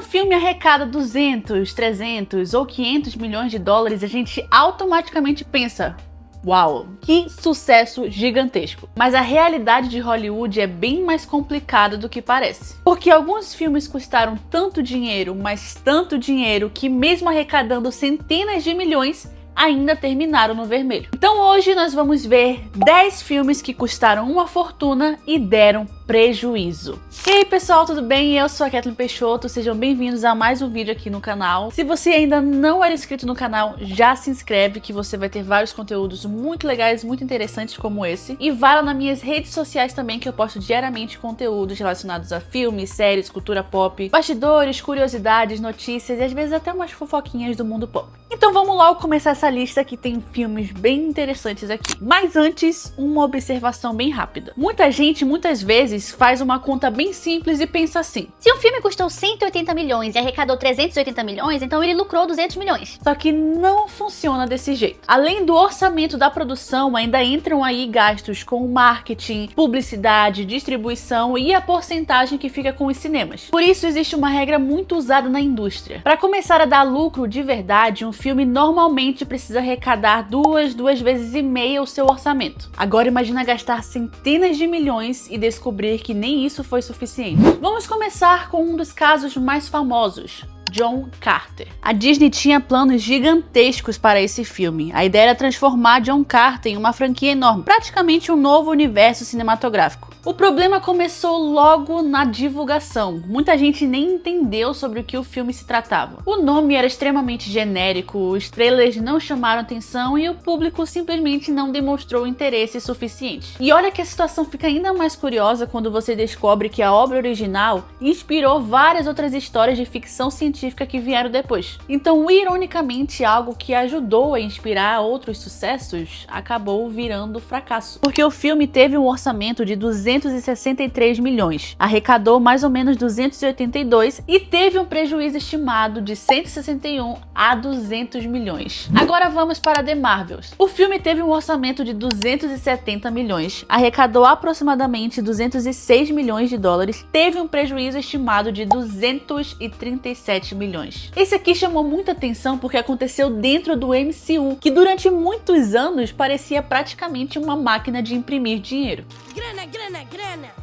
um filme arrecada 200, 300 ou 500 milhões de dólares, a gente automaticamente pensa: uau, que sucesso gigantesco. Mas a realidade de Hollywood é bem mais complicada do que parece. Porque alguns filmes custaram tanto dinheiro, mas tanto dinheiro, que mesmo arrecadando centenas de milhões, ainda terminaram no vermelho. Então hoje nós vamos ver 10 filmes que custaram uma fortuna e deram prejuízo. E aí pessoal, tudo bem? Eu sou a Kathleen Peixoto, sejam bem-vindos a mais um vídeo aqui no canal. Se você ainda não era inscrito no canal, já se inscreve que você vai ter vários conteúdos muito legais, muito interessantes como esse. E vá lá nas minhas redes sociais também, que eu posto diariamente conteúdos relacionados a filmes, séries, cultura pop, bastidores, curiosidades, notícias e às vezes até umas fofoquinhas do mundo pop. Então vamos logo começar essa lista que tem filmes bem interessantes aqui. Mas antes, uma observação bem rápida. Muita gente, muitas vezes, faz uma conta bem simples e pensa assim: se um filme custou 180 milhões e arrecadou 380 milhões, então ele lucrou 200 milhões. Só que não funciona desse jeito. Além do orçamento da produção, ainda entram aí gastos com marketing, publicidade, distribuição e a porcentagem que fica com os cinemas. Por isso existe uma regra muito usada na indústria. Para começar a dar lucro de verdade, um filme normalmente precisa arrecadar duas vezes e meia o seu orçamento. Agora imagina gastar centenas de milhões e descobrir que nem isso foi suficiente. Vamos começar com um dos casos mais famosos: John Carter. A Disney tinha planos gigantescos para esse filme. A ideia era transformar John Carter em uma franquia enorme, praticamente um novo universo cinematográfico. O problema começou logo na divulgação. Muita gente nem entendeu sobre o que o filme se tratava. O nome era extremamente genérico, os trailers não chamaram atenção e o público simplesmente não demonstrou interesse suficiente. E olha que a situação fica ainda mais curiosa quando você descobre que a obra original inspirou várias outras histórias de ficção científica que vieram depois. Então, ironicamente, algo que ajudou a inspirar outros sucessos acabou virando fracasso. Porque o filme teve um orçamento de 263 milhões, arrecadou mais ou menos 282 e teve um prejuízo estimado de 161 a 200 milhões. Agora vamos para The Marvels. O filme teve um orçamento de 270 milhões, arrecadou aproximadamente 206 milhões de dólares, teve um prejuízo estimado de 237 milhões. Esse aqui chamou muita atenção porque aconteceu dentro do MCU, que durante muitos anos parecia praticamente uma máquina de imprimir dinheiro. Grana, grana, grana!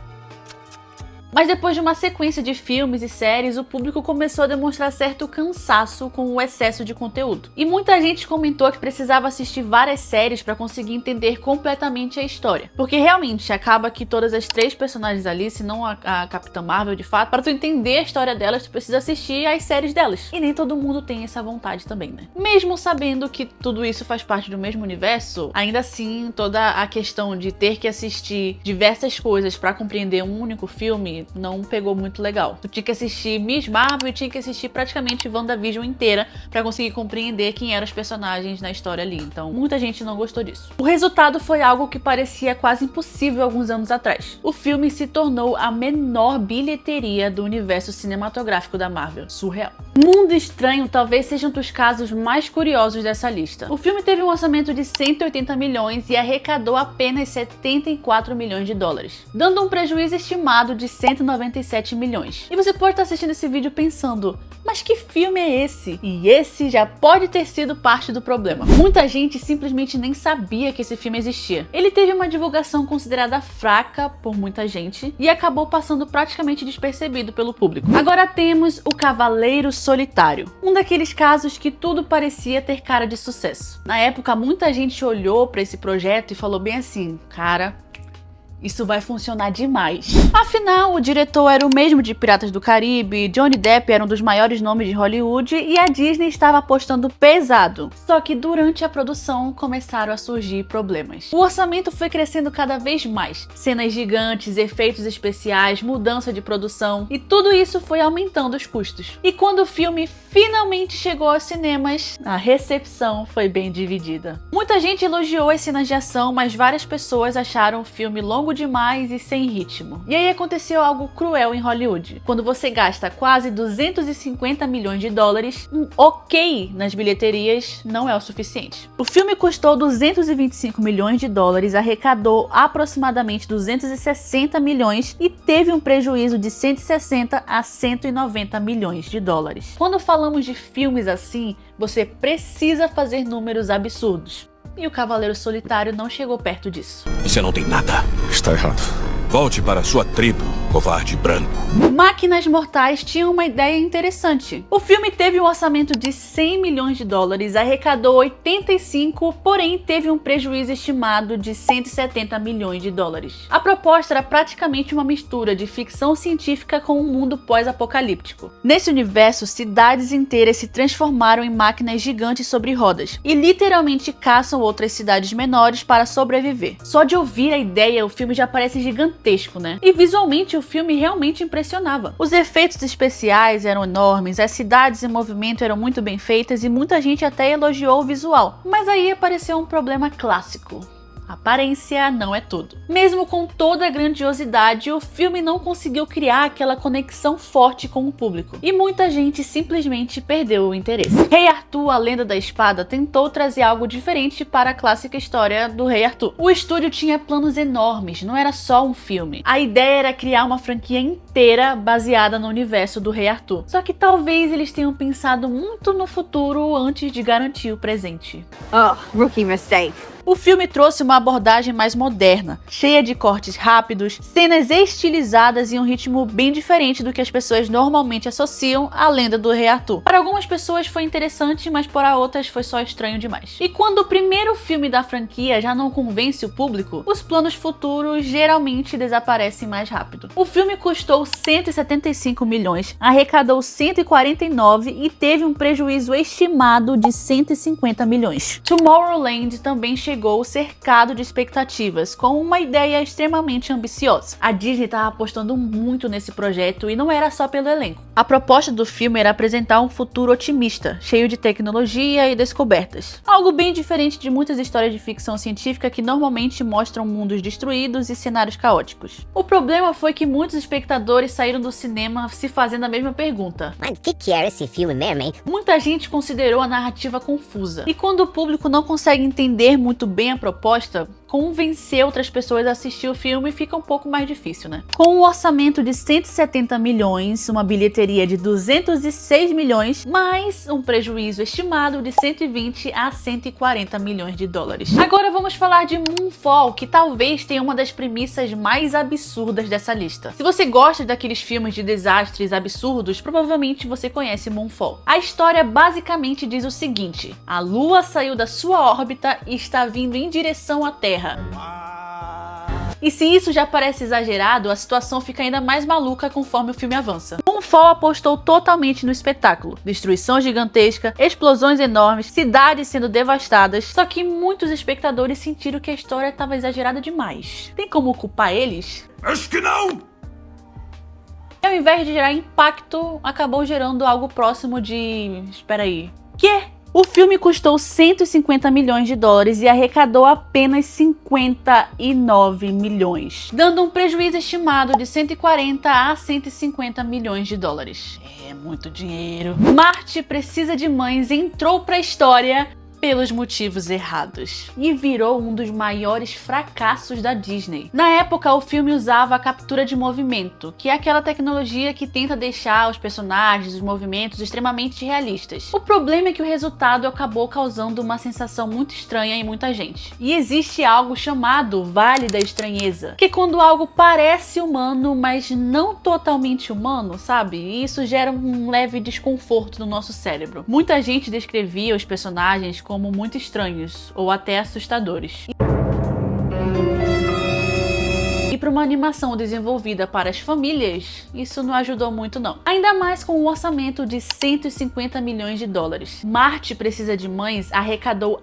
Mas depois de uma sequência de filmes e séries, o público começou a demonstrar certo cansaço com o excesso de conteúdo. E muita gente comentou que precisava assistir várias séries para conseguir entender completamente a história. Porque realmente acaba que todas as três personagens ali, se não a Capitã Marvel de fato, para tu entender a história delas, tu precisa assistir as séries delas. E nem todo mundo tem essa vontade também, né? Mesmo sabendo que tudo isso faz parte do mesmo universo, ainda assim toda a questão de ter que assistir diversas coisas para compreender um único filme não pegou muito legal. Tu tinha que assistir Miss Marvel e tinha que assistir praticamente WandaVision inteira pra conseguir compreender quem eram os personagens na história ali. Então, muita gente não gostou disso. O resultado foi algo que parecia quase impossível alguns anos atrás. O filme se tornou a menor bilheteria do universo cinematográfico da Marvel. Surreal. Mundo Estranho talvez seja um dos casos mais curiosos dessa lista. O filme teve um orçamento de 180 milhões e arrecadou apenas 74 milhões de dólares, dando um prejuízo estimado de 197 milhões. E você pode estar assistindo esse vídeo pensando: mas que filme é esse? E esse já pode ter sido parte do problema. Muita gente simplesmente nem sabia que esse filme existia. Ele teve uma divulgação considerada fraca por muita gente e acabou passando praticamente despercebido pelo público. Agora temos O Cavaleiro Solitário, um daqueles casos que tudo parecia ter cara de sucesso. Na época, muita gente olhou para esse projeto e falou bem assim: cara, isso vai funcionar demais. Afinal, o diretor era o mesmo de Piratas do Caribe, Johnny Depp era um dos maiores nomes de Hollywood e a Disney estava apostando pesado. Só que durante a produção começaram a surgir problemas. O orçamento foi crescendo cada vez mais. Cenas gigantes, efeitos especiais, mudança de produção e tudo isso foi aumentando os custos. E quando o filme finalmente chegou aos cinemas, a recepção foi bem dividida. Muita gente elogiou as cenas de ação, mas várias pessoas acharam o filme longo longo demais e sem ritmo. E aí aconteceu algo cruel em Hollywood. Quando você gasta quase 250 milhões de dólares, um ok nas bilheterias não é o suficiente. O filme custou 225 milhões de dólares, arrecadou aproximadamente 260 milhões e teve um prejuízo de 160 a 190 milhões de dólares. Quando falamos de filmes assim, você precisa fazer números absurdos. E o Cavaleiro Solitário não chegou perto disso. Você não tem nada. Está errado. Volte para sua tribo, covarde branco. Máquinas Mortais tinha uma ideia interessante. O filme teve um orçamento de 100 milhões de dólares, arrecadou 85, porém teve um prejuízo estimado de 170 milhões de dólares. A proposta era praticamente uma mistura de ficção científica com um mundo pós-apocalíptico. Nesse universo, cidades inteiras se transformaram em máquinas gigantes sobre rodas e literalmente caçam outras cidades menores para sobreviver. Só de ouvir a ideia, o filme já parece gigantesco, né? E visualmente o filme realmente impressionava. Os efeitos especiais eram enormes, as cidades em movimento eram muito bem feitas e muita gente até elogiou o visual. Mas aí apareceu um problema clássico. Aparência não é tudo. Mesmo com toda a grandiosidade, o filme não conseguiu criar aquela conexão forte com o público. E muita gente simplesmente perdeu o interesse. Rei Arthur, a Lenda da Espada, tentou trazer algo diferente para a clássica história do Rei Arthur. O estúdio tinha planos enormes, não era só um filme. A ideia era criar uma franquia inteira baseada no universo do Rei Arthur. Só que talvez eles tenham pensado muito no futuro antes de garantir o presente. Oh, rookie mistake. O filme trouxe uma abordagem mais moderna, cheia de cortes rápidos, cenas estilizadas e um ritmo bem diferente do que as pessoas normalmente associam à Lenda do Rei Arthur. Para algumas pessoas foi interessante, mas para outras foi só estranho demais. E quando o primeiro filme da franquia já não convence o público, os planos futuros geralmente desaparecem mais rápido. O filme custou 175 milhões, arrecadou 149 e teve um prejuízo estimado de 150 milhões. Tomorrowland também chegou cercado de expectativas, com uma ideia extremamente ambiciosa. A Disney estava apostando muito nesse projeto e não era só pelo elenco. A proposta do filme era apresentar um futuro otimista, cheio de tecnologia e descobertas. Algo bem diferente de muitas histórias de ficção científica que normalmente mostram mundos destruídos e cenários caóticos. O problema foi que muitos espectadores saíram do cinema se fazendo a mesma pergunta. Mas o que era esse filme mesmo, hein? Muita gente considerou a narrativa confusa. E quando o público não consegue entender muito bem a proposta, convencer outras pessoas a assistir o filme fica um pouco mais difícil, né? Com um orçamento de 170 milhões, uma bilheteria de 206 milhões, mais um prejuízo estimado de 120 a 140 milhões de dólares. Agora vamos falar de Moonfall, que talvez tenha uma das premissas mais absurdas dessa lista. Se você gosta daqueles filmes de desastres absurdos, provavelmente você conhece Moonfall. A história basicamente diz o seguinte: a Lua saiu da sua órbita e está vindo em direção à Terra. E se isso já parece exagerado, a situação fica ainda mais maluca conforme o filme avança. Moonfall apostou totalmente no espetáculo. Destruição gigantesca, explosões enormes, cidades sendo devastadas, só que muitos espectadores sentiram que a história estava exagerada demais. Tem como culpar eles? Acho que não! E ao invés de gerar impacto, acabou gerando algo próximo de... espera aí. Quê? O filme custou 150 milhões de dólares e arrecadou apenas 59 milhões, dando um prejuízo estimado de 140 a 150 milhões de dólares. É muito dinheiro. Marte Precisa de Mães entrou pra história pelos motivos errados e virou um dos maiores fracassos da Disney. Na época, o filme usava a captura de movimento, que é aquela tecnologia que tenta deixar os personagens, os movimentos extremamente realistas. O problema é que o resultado acabou causando uma sensação muito estranha em muita gente. E existe algo chamado Vale da Estranheza, que é quando algo parece humano, mas não totalmente humano, sabe? E isso gera um leve desconforto no nosso cérebro. Muita gente descrevia os personagens como muito estranhos ou até assustadores. E para uma animação desenvolvida para as famílias, isso não ajudou muito não. Ainda mais com um orçamento de 150 milhões de dólares. Marte Precisa de Mães arrecadou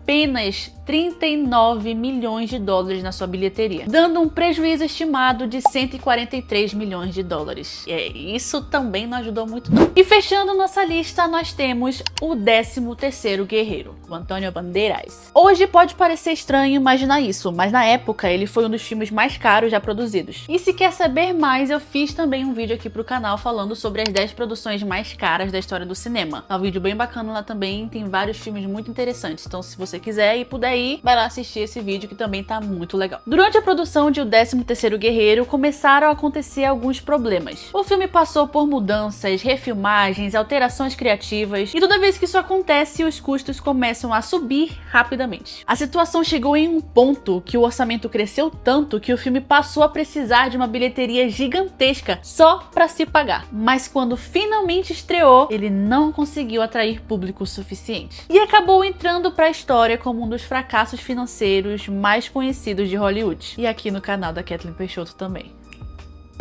apenas 39 milhões de dólares na sua bilheteria, dando um prejuízo estimado de 143 milhões de dólares. E isso também não ajudou muito não. E fechando nossa lista, nós temos o 13º Guerreiro, o Antônio Bandeiras. Hoje pode parecer estranho imaginar isso, mas na época ele foi um dos filmes mais caros já produzidos. E se quer saber mais, eu fiz também um vídeo aqui pro canal falando sobre as 10 produções mais caras da história do cinema. É um vídeo bem bacana lá também, tem vários filmes muito interessantes. Então se você quiser e puder ir, vai lá assistir esse vídeo que também tá muito legal. Durante a produção de O 13º Guerreiro, começaram a acontecer alguns problemas. O filme passou por mudanças, refilmagens, alterações criativas, e toda vez que isso acontece, os custos começam a subir rapidamente. A situação chegou em um ponto que o orçamento cresceu tanto que o filme passou a precisar de uma bilheteria gigantesca só para se pagar. Mas quando finalmente estreou, ele não conseguiu atrair público suficiente. E acabou entrando para a história como um dos fracassos financeiros mais conhecidos de Hollywood. E aqui no canal da Kathleen Peixoto também.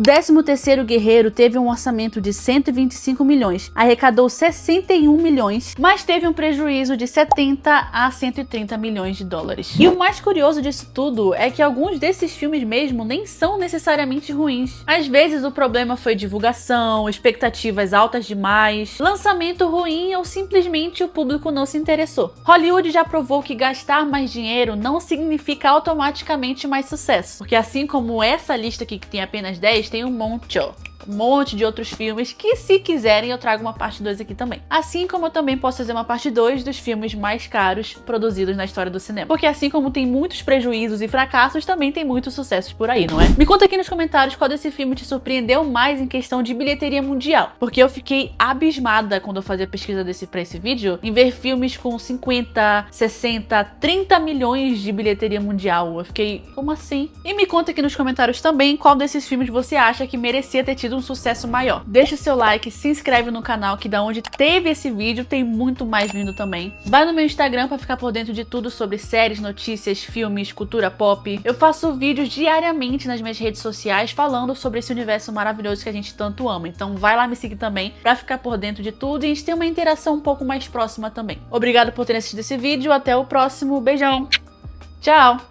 O 13º Guerreiro teve um orçamento de 125 milhões, arrecadou 61 milhões, mas teve um prejuízo de 70 a 130 milhões de dólares. E o mais curioso disso tudo é que alguns desses filmes mesmo nem são necessariamente ruins. Às vezes o problema foi divulgação, expectativas altas demais, lançamento ruim ou simplesmente o público não se interessou. Hollywood já provou que gastar mais dinheiro não significa automaticamente mais sucesso, porque assim como essa lista aqui que tem apenas 10, tem um monte de outros filmes que, se quiserem, eu trago uma parte 2 aqui também. Assim como eu também posso fazer uma parte 2 dos filmes mais caros produzidos na história do cinema. Porque assim como tem muitos prejuízos e fracassos, também tem muitos sucessos por aí, não é? Me conta aqui nos comentários qual desse filme te surpreendeu mais em questão de bilheteria mundial. Porque eu fiquei abismada quando eu fazia a pesquisa pra esse vídeo, em ver filmes com 50, 60, 30 milhões de bilheteria mundial. Eu fiquei, como assim? E me conta aqui nos comentários também qual desses filmes você acha que merecia ter tido um sucesso maior. Deixa o seu like, se inscreve no canal, que da onde teve esse vídeo tem muito mais vindo também. Vai no meu Instagram pra ficar por dentro de tudo sobre séries, notícias, filmes, cultura pop. Eu faço vídeos diariamente nas minhas redes sociais falando sobre esse universo maravilhoso que a gente tanto ama. Então vai lá me seguir também pra ficar por dentro de tudo e a gente ter uma interação um pouco mais próxima também. Obrigado por ter assistido esse vídeo, até o próximo, beijão, tchau!